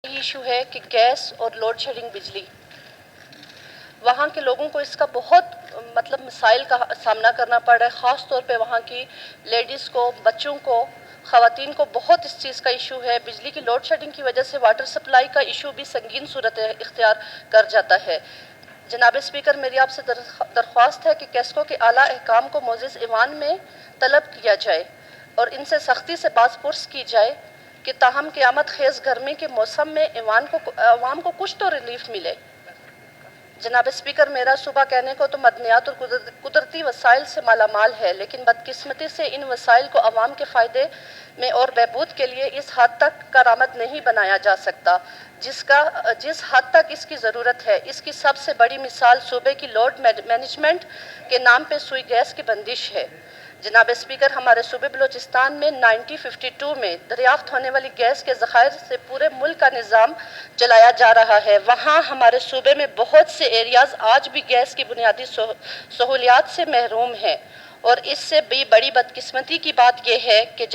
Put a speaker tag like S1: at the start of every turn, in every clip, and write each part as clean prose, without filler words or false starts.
S1: Issue ہے کہ gas اور لوڈ شیڈنگ بجلی، وہاں کے لوگوں کو اس کا بہت مسائل کا سامنا کرنا پڑ رہا ہے، خاص طور پہ وہاں کی لیڈیز کو، بچوں کو، خواتین کو بہت اس چیز کا ایشو ہے۔ بجلی کی لوڈ شیڈنگ کی وجہ سے واٹر سپلائی کا ایشو بھی سنگین صورت اختیار کر جاتا ہے۔ جناب اسپیکر، میری آپ سے درخواست ہے کہ کیسکو کے اعلیٰ احکام کو معزز ایوان میں طلب کیا جائے اور ان سے سختی سے باز پرس کی جائے کہ تاہم قیامت خیز گرمی کے موسم میں عوام کو کچھ تو ریلیف ملے۔ جناب اسپیکر، میرا صوبہ کہنے کو تو معدنیات اور قدرتی وسائل سے مالا مال ہے، لیکن بدقسمتی سے ان وسائل کو عوام کے فائدے میں اور بہبود کے لیے اس حد تک کارآمد نہیں بنایا جا سکتا جس حد تک اس کی ضرورت ہے۔ اس کی سب سے بڑی مثال صوبے کی لوڈ مینجمنٹ کے نام پہ سوئی گیس کی بندش ہے۔ جناب اسپیکر، ہمارے صوبے بلوچستان میں 1952 میں دریافت ہونے والی گیس کے ذخائر سے پورے ملک کا نظام چلایا جا رہا ہے۔ وہاں ہمارے صوبے میں بہت سے ایریاز آج بھی گیس کی بنیادی سہولیات سے محروم ہیں، اور اس سے بھی بڑی بدقسمتی کی بات یہ ہے کہ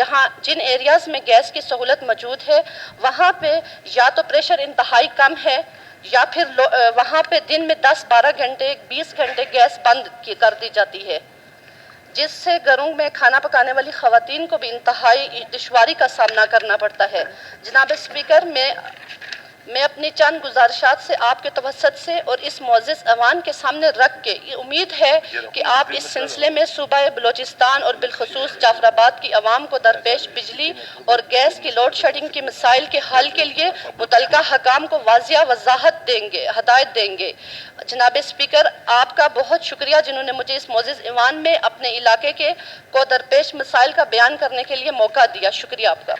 S1: جن ایریاز میں گیس کی سہولت موجود ہے وہاں پہ یا تو پریشر انتہائی کم ہے یا پھر وہاں پہ دن میں 10-12 گھنٹے 20 گھنٹے گیس بند کر دی جاتی ہے، جس سے گھروں میں کھانا پکانے والی خواتین کو بھی انتہائی دشواری کا سامنا کرنا پڑتا ہے۔ جناب اسپیکر، میں اپنی چند گزارشات سے آپ کے توسط سے اور اس معزز ایوان کے سامنے رکھ کے یہ امید ہے کہ آپ اس سلسلے میں صوبہ بلوچستان اور بالخصوص جعفر آباد کی عوام کو درپیش بجلی اور گیس کی لوڈ شیڈنگ کے مسائل کے حل کے لیے متعلقہ حکام کو واضح ہدایت دیں گے۔ جناب اسپیکر، آپ کا بہت شکریہ جنہوں نے مجھے اس معزز ایوان میں اپنے علاقے کو درپیش مسائل کا بیان کرنے کے لیے موقع دیا۔ شکریہ آپ کا۔